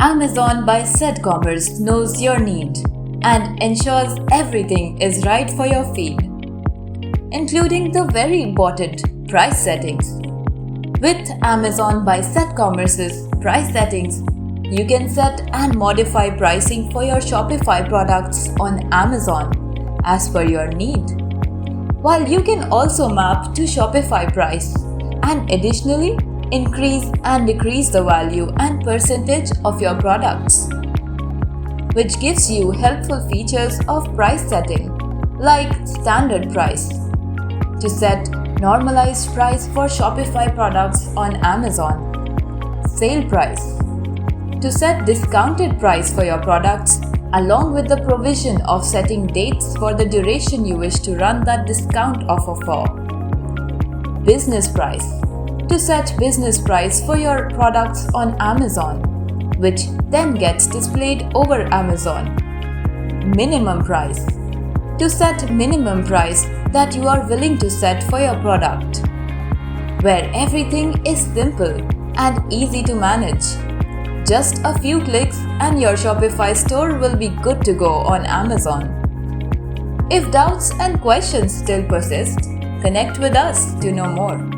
Amazon by Set Commerce knows your need and ensures everything is right for your feed, including the very important price settings. With Amazon by Set Commerce's price settings, you can set and modify pricing for your Shopify products on Amazon as per your need, while you can also map to Shopify price and additionally increase and decrease the value and percentage of your products, which gives you helpful features of price setting like standard price, to set normalized price for Shopify products on Amazon, sale price, to set discounted price for your products along with the provision of setting dates for the duration you wish to run that discount offer for, business price, to set business price for your products on Amazon, which then gets displayed over Amazon, minimum price, to set minimum price that you are willing to set for your product, where everything is simple and easy to manage. Just a few clicks and your Shopify store will be good to go on Amazon. If doubts and questions still persist, connect with us to know more.